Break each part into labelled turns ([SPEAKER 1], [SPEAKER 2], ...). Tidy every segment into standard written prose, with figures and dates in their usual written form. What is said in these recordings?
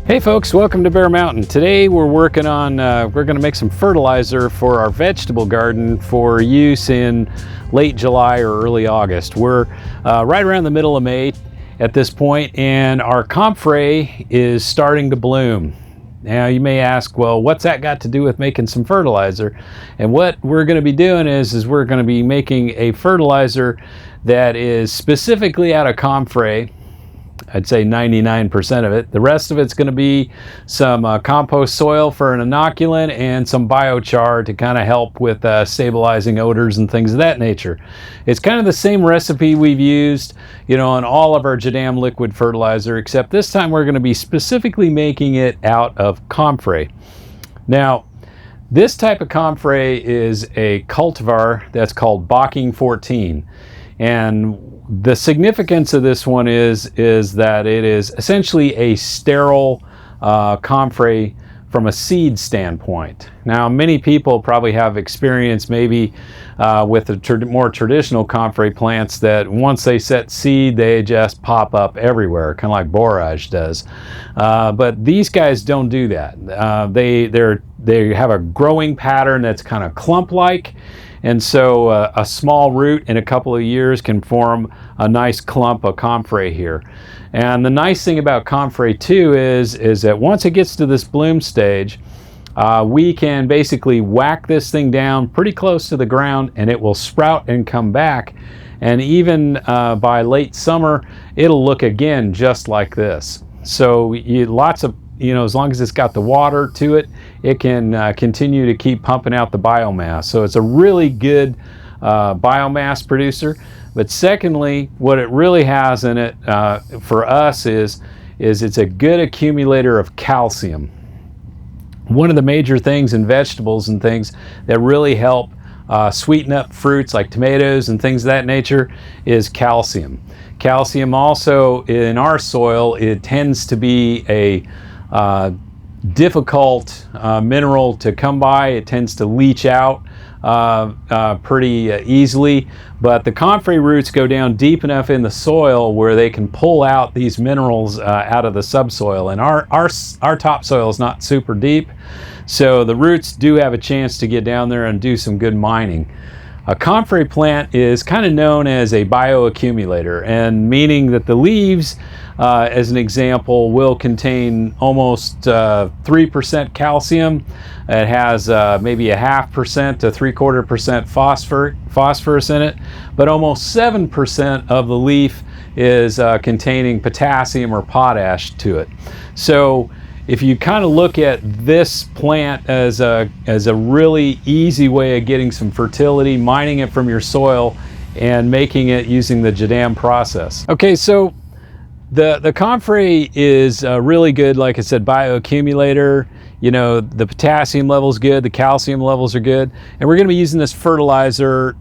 [SPEAKER 1] Hey folks, welcome to Bear Mountain. Today we're working on, we're going to make some fertilizer for our vegetable garden for use in late July or early August. We're right around the middle of May at this point, and our comfrey is starting to bloom. Now you may ask, well, what's that got to do with making some fertilizer? And what we're going to be doing is we're going to be making a fertilizer that is specifically out of comfrey. I'd say 99% of it. The rest of it's going to be some compost soil for an inoculant and some biochar to kind of help with stabilizing odors and things of that nature. It's kind of the same recipe we've used, on all of our JADAM Liquid Fertilizer, except this time we're going to be specifically making it out of comfrey. Now, this type of comfrey is a cultivar that's called Bocking 14. And the significance of this one is that it is essentially a sterile comfrey from a seed standpoint. Now, many people probably have experience maybe with the more traditional comfrey plants that once they set seed, they just pop up everywhere, kind of like borage does. But these guys don't do that. They have a growing pattern that's kind of clump-like. And so a small root in a couple of years can form a nice clump of comfrey here. And the nice thing about comfrey too is that once it gets to this bloom stage, we can basically whack this thing down pretty close to the ground and it will sprout and come back. And even by late summer, it'll look again just like this. So lots of as long as it's got the water to it, it can continue to keep pumping out the biomass. So it's a really good biomass producer. But secondly, what it really has in it for us is it's a good accumulator of calcium. One of the major things in vegetables and things that really help sweeten up fruits like tomatoes and things of that nature is calcium. Calcium also in our soil, it tends to be a difficult mineral to come by. It tends to leach out pretty easily, but the comfrey roots go down deep enough in the soil where they can pull out these minerals out of the subsoil. And our topsoil is not super deep, so the roots do have a chance to get down there and do some good mining. A comfrey plant is kind of known as a bioaccumulator, and meaning that the leaves, as an example, will contain almost 3% calcium. It has maybe 0.5% to 0.75% phosphorus in it, but almost 7% of the leaf is containing potassium or potash to it. So if you kind of look at this plant as a really easy way of getting some fertility, mining it from your soil and making it using the JADAM process. Okay, so the comfrey is really good, like I said, bioaccumulator. The potassium level's good, the calcium levels are good, and we're going to be using this fertilizer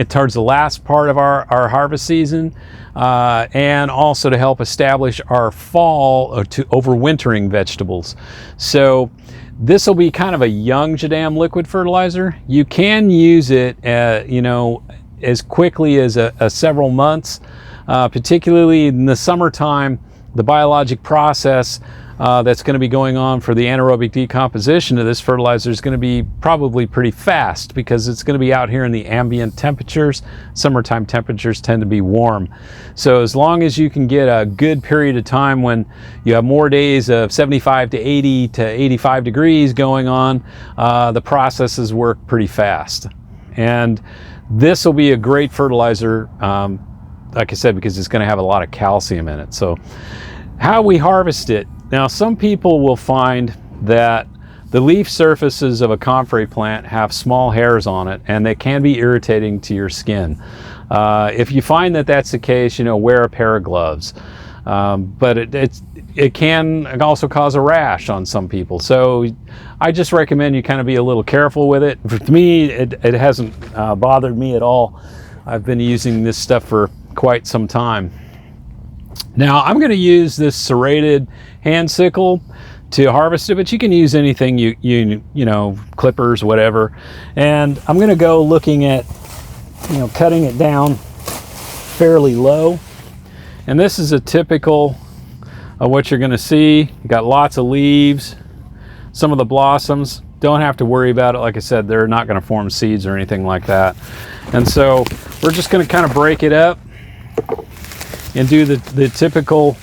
[SPEAKER 1] towards the last part of our harvest season, and also to help establish our fall to overwintering vegetables. So this will be kind of a young JADAM liquid fertilizer. You can use it as quickly as several months, particularly in the summertime. The biologic process that's going to be going on for the anaerobic decomposition of this fertilizer is going to be probably pretty fast because it's going to be out here in the ambient temperatures. Summertime temperatures tend to be warm. So as long as you can get a good period of time when you have more days of 75 to 80 to 85 degrees going on, the processes work pretty fast. And this will be a great fertilizer, like I said, because it's going to have a lot of calcium in it. So how we harvest it. Now, some people will find that the leaf surfaces of a comfrey plant have small hairs on it, and they can be irritating to your skin. If you find that that's the case, wear a pair of gloves. But it can also cause a rash on some people. So I just recommend you kind of be a little careful with it. For me, it hasn't bothered me at all. I've been using this stuff for quite some time. Now I'm going to use this serrated hand sickle to harvest it, but you can use anything clippers, whatever. And I'm going to go looking at cutting it down fairly low. And this is a typical what you're going to see. You got lots of leaves. Some of the blossoms, don't have to worry about it. Like I said, they're not going to form seeds or anything like that. And so we're just going to kind of break it up and do the typical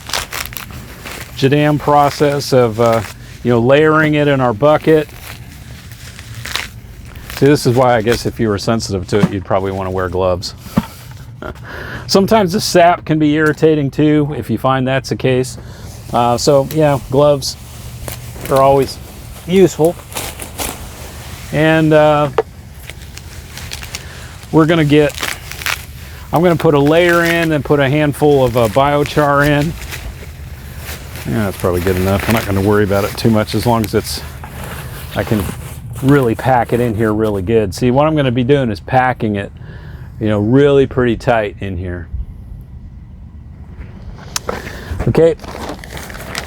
[SPEAKER 1] JADAM process of you know, layering it in our bucket. See, this is why I guess if you were sensitive to it, you'd probably want to wear gloves. Sometimes the sap can be irritating too, if you find that's the case. So yeah, gloves are always useful. And I'm gonna put a layer in and put a handful of biochar in. Yeah, that's probably good enough. I'm not gonna worry about it too much as long as I can really pack it in here really good. See, what I'm gonna be doing is packing it, you know, really pretty tight in here. Okay,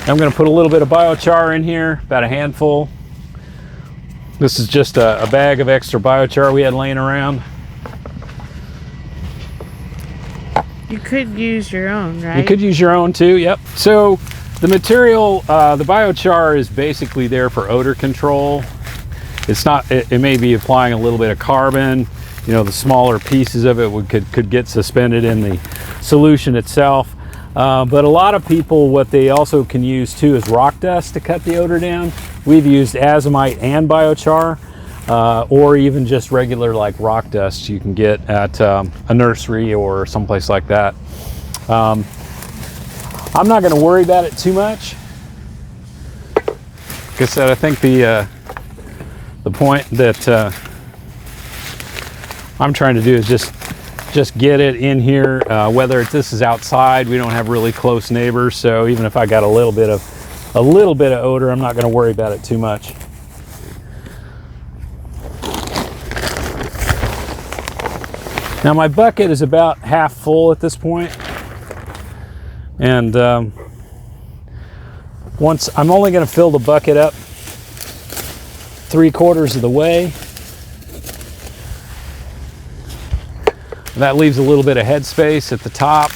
[SPEAKER 1] I'm gonna put a little bit of biochar in here, about a handful. This is just a bag of extra biochar we had laying around.
[SPEAKER 2] You could use your own, right?
[SPEAKER 1] You could use your own too, yep. So the material, the biochar is basically there for odor control. It's not, it may be applying a little bit of carbon. You know, the smaller pieces of it could get suspended in the solution itself. But a lot of people, what they also can use too is rock dust to cut the odor down. We've used azomite and biochar, or even just regular like rock dust you can get at a nursery or someplace like that. I'm not going to worry about it too much. Like I said, I think the point that I'm trying to do is just get it in here. Whether this is outside, we don't have really close neighbors, so even if I got a little bit of odor, I'm not going to worry about it too much. Now my bucket is about half full at this point, and once I'm only going to fill the bucket up 3/4 of the way. That leaves a little bit of headspace at the top.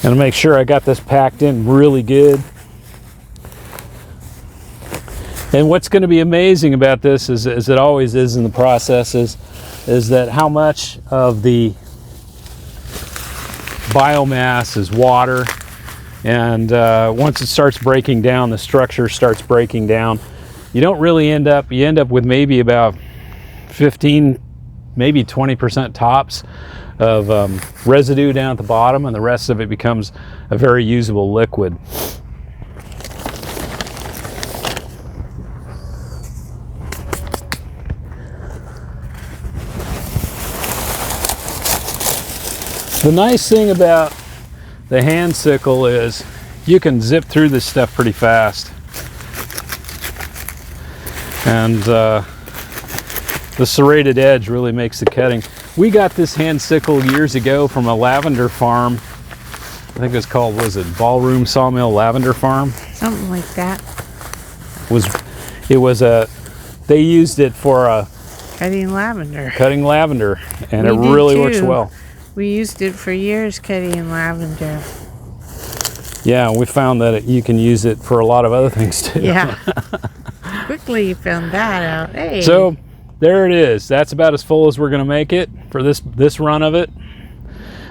[SPEAKER 1] And make sure I got this packed in really good. And what's going to be amazing about this is, as it always is in the process, is that how much of the biomass is water. And once it starts breaking down, the structure starts breaking down. You don't really you end up with maybe about 15, maybe 20% tops of residue down at the bottom, and the rest of it becomes a very usable liquid. The nice thing about the hand sickle is you can zip through this stuff pretty fast. And the serrated edge really makes the cutting. We got this hand sickle years ago from a lavender farm. I think it's called, was it Ballroom Sawmill Lavender Farm?
[SPEAKER 2] Something like that.
[SPEAKER 1] They used it for
[SPEAKER 2] cutting lavender.
[SPEAKER 1] Cutting lavender, and it really works well.
[SPEAKER 2] We used it for years cutting lavender.
[SPEAKER 1] Yeah, we found that you can use it for a lot of other things too.
[SPEAKER 2] Yeah. Quickly you found that out. Hey.
[SPEAKER 1] So there it is. That's about as full as we're going to make it for this run of it.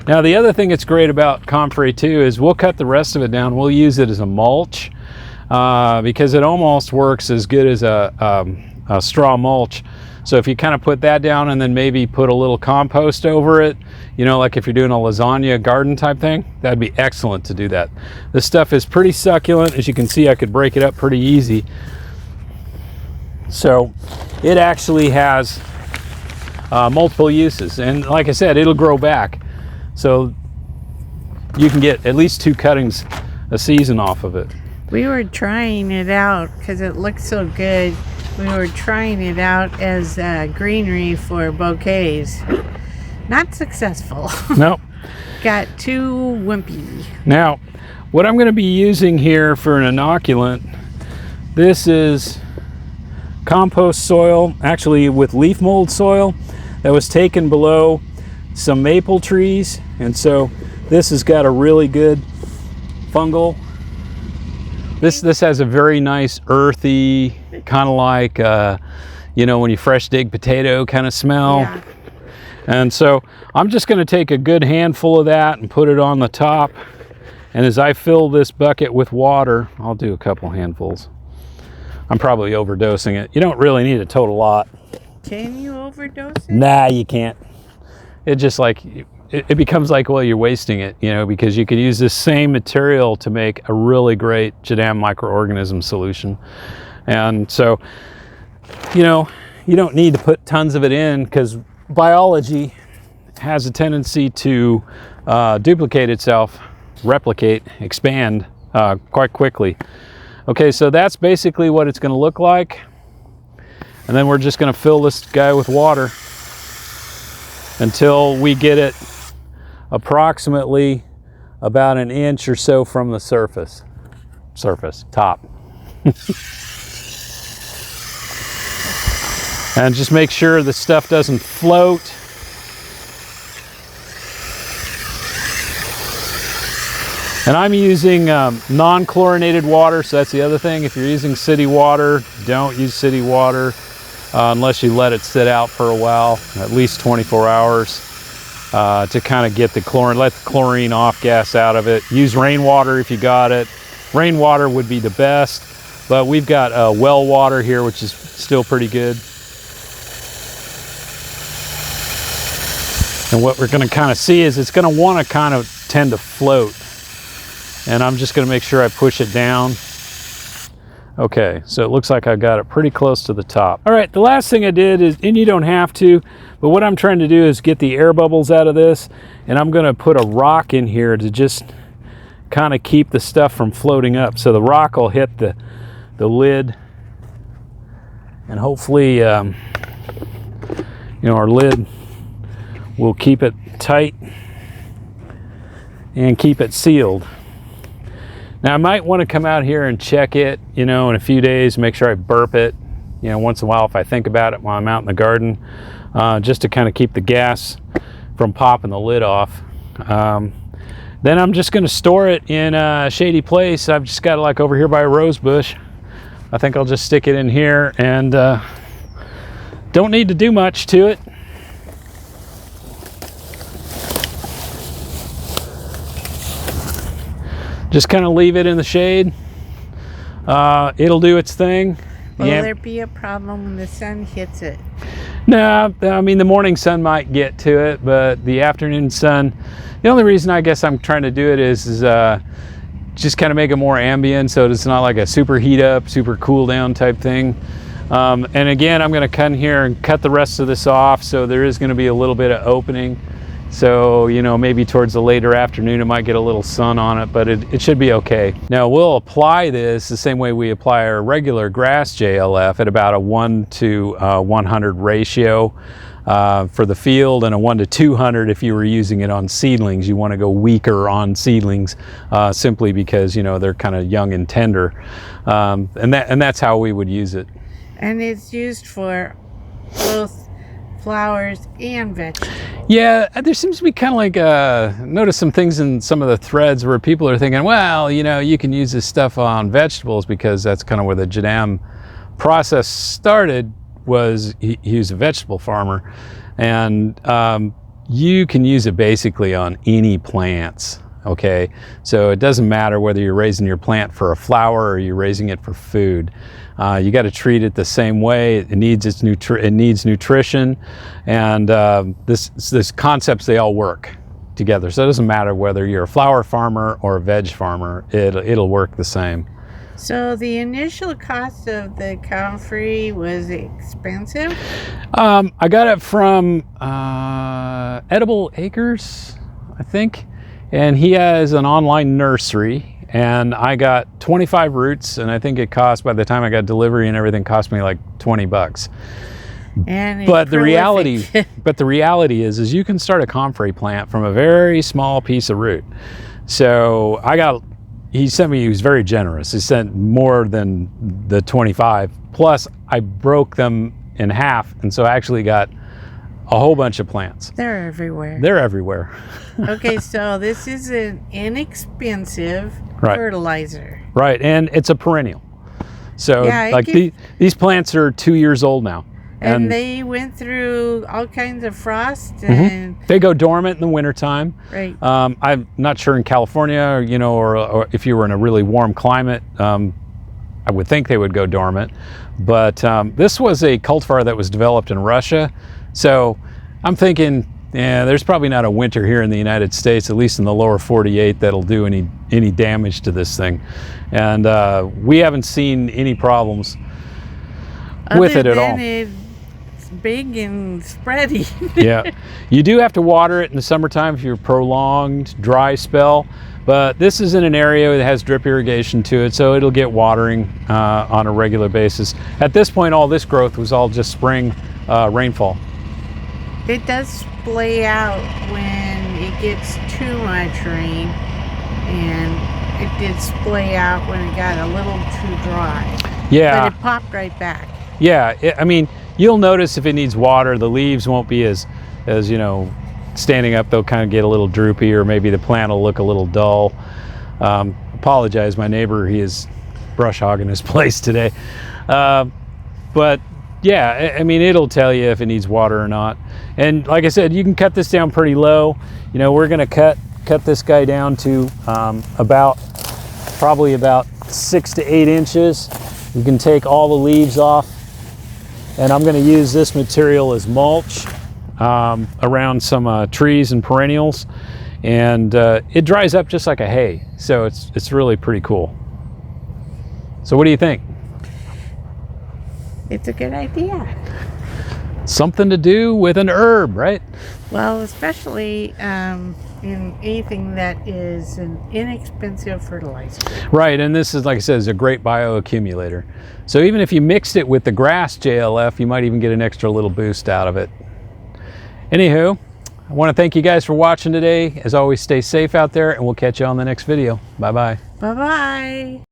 [SPEAKER 1] Now the other thing that's great about comfrey too is we'll cut the rest of it down. We'll use it as a mulch because it almost works as good as a straw mulch. So if you kind of put that down and then maybe put a little compost over it, you know, like if you're doing a lasagna garden type thing, that'd be excellent to do that. This stuff is pretty succulent. As you can see, I could break it up pretty easy. So it actually has multiple uses. And like I said, it'll grow back. So you can get at least 2 cuttings a season off of it.
[SPEAKER 2] We were trying it out because it looked so good. We were trying it out as greenery for bouquets. Not successful.
[SPEAKER 1] Nope.
[SPEAKER 2] Got too wimpy.
[SPEAKER 1] Now, what I'm going to be using here for an inoculant, this is compost soil, actually with leaf mold soil that was taken below some maple trees, and so this has got a really good fungal. This has a very nice earthy, kind of like you know, when you fresh dig potato kind of smell.
[SPEAKER 2] Yeah.
[SPEAKER 1] And so I'm just going to take a good handful of that and put it on the top, and as I fill this bucket with water, I'll do a couple handfuls. I'm probably overdosing it. You don't really need a total lot.
[SPEAKER 2] Can you overdose it?
[SPEAKER 1] Nah, you can't. It just like, it becomes like, well, you're wasting it, you know, because you could use this same material to make a really great JADAM microorganism solution. And so, you know, you don't need to put tons of it in, because biology has a tendency to duplicate itself, replicate, expand quite quickly. Okay, so that's basically what it's going to look like. And then we're just going to fill this guy with water until we get it approximately about an inch or so from the surface, top. And just make sure the stuff doesn't float. And I'm using non-chlorinated water, so that's the other thing. If you're using city water, don't use city water unless you let it sit out for a while, at least 24 hours, to kind of get the chlorine, let the chlorine off gas out of it. Use rainwater if you got it. Rainwater would be the best, but we've got well water here, which is still pretty good. And what we're going to kind of see is it's going to want to kind of tend to float. And I'm just going to make sure I push it down. Okay, so it looks like I got it pretty close to the top. All right, the last thing I did is, and you don't have to, but what I'm trying to do is get the air bubbles out of this, and I'm going to put a rock in here to just kind of keep the stuff from floating up. So the rock will hit the lid, and hopefully, you know, our lid will keep it tight and keep it sealed. Now I might want to come out here and check it, you know, in a few days, make sure I burp it, you know, once in a while if I think about it while I'm out in the garden, just to kind of keep the gas from popping the lid off. Then I'm just going to store it in a shady place. I've just got it like over here by a rose bush. I think I'll just stick it in here, and don't need to do much to it. Just kind of leave it in the shade. It'll do its thing.
[SPEAKER 2] Will there be a problem when the sun hits it?
[SPEAKER 1] No, I mean the morning sun might get to it, but the afternoon sun, the only reason I guess I'm trying to do it is just kind of make it more ambient, so it's not like a super heat up, super cool down type thing. And again, I'm going to come here and cut the rest of this off, so there is going to be a little bit of opening. So, you know, maybe towards the later afternoon it might get a little sun on it, but it should be okay. Now we'll apply this the same way we apply our regular grass JLF at about a 1 to 100 ratio for the field, and a 1 to 200 if you were using it on seedlings. You want to go weaker on seedlings simply because, you know, they're kind of young and tender, and that's how we would use it.
[SPEAKER 2] And it's used for both flowers and vegetables.
[SPEAKER 1] Yeah, there seems to be kind of like notice some things in some of the threads where people are thinking, well, you know, you can use this stuff on vegetables, because that's kind of where the JADAM process started. Was he was a vegetable farmer, and you can use it basically on any plants. Okay, so it doesn't matter whether you're raising your plant for a flower or you're raising it for food. You got to treat it the same way. It needs nutrition, and this concepts, they all work together. So it doesn't matter whether you're a flower farmer or a veg farmer. It'll work the same.
[SPEAKER 2] So the initial cost of the comfrey was expensive?
[SPEAKER 1] I got it from Edible Acres, I think, and he has an online nursery. And I got 25 roots, and I think it cost, by the time I got delivery and everything, cost me like 20 bucks.
[SPEAKER 2] And
[SPEAKER 1] but the reality is you can start a comfrey plant from a very small piece of root. So I got he sent me, he was very generous. He sent more than the 25. Plus, I broke them in half, and so I actually got a whole bunch of plants.
[SPEAKER 2] They're everywhere.
[SPEAKER 1] They're everywhere.
[SPEAKER 2] Okay, so this is an inexpensive
[SPEAKER 1] Right.
[SPEAKER 2] fertilizer.
[SPEAKER 1] Right, and it's a perennial. So
[SPEAKER 2] Yeah,
[SPEAKER 1] like these plants are 2 years old now.
[SPEAKER 2] And they went through all kinds of frost and
[SPEAKER 1] they go dormant in the wintertime.
[SPEAKER 2] right.
[SPEAKER 1] I'm not sure in California, you know, or if you were in a really warm climate, I would think they would go dormant. But this was a cultivar that was developed in Russia. So I'm thinking, yeah, there's probably not a winter here in the United States, at least in the lower 48, that'll do any damage to this thing. And we haven't seen any problems with it at all.
[SPEAKER 2] It's big and spready.
[SPEAKER 1] Yeah, you do have to water it in the summertime if you're prolonged dry spell, but this is in an area that has drip irrigation to it, so it'll get watering on a regular basis. At this point, all this growth was all just spring rainfall.
[SPEAKER 2] It does splay out when it gets too much rain, and it did splay out when it got a little too dry.
[SPEAKER 1] Yeah.
[SPEAKER 2] But it popped right back.
[SPEAKER 1] Yeah, I mean, you'll notice if it needs water, the leaves won't be as you know, standing up. They'll kind of get a little droopy, or maybe the plant will look a little dull. Apologize, my neighbor, he is brush hogging his place today. But yeah, I mean, it'll tell you if it needs water or not. And like I said, you can cut this down pretty low. You know, we're gonna cut this guy down to probably about 6 to 8 inches. You can take all the leaves off. And I'm going to use this material as mulch around some trees and perennials, and it dries up just like a hay, so it's really pretty cool. So what do you think?
[SPEAKER 2] It's a good idea.
[SPEAKER 1] Something to do with an herb, right?
[SPEAKER 2] Well, especially in anything that is an inexpensive fertilizer.
[SPEAKER 1] Right, and this is, like I said, is a great bioaccumulator. So even if you mixed it with the grass JLF, you might even get an extra little boost out of it. Anywho, I want to thank you guys for watching today. As always, stay safe out there, and we'll catch you on the next video. Bye-bye.
[SPEAKER 2] Bye-bye.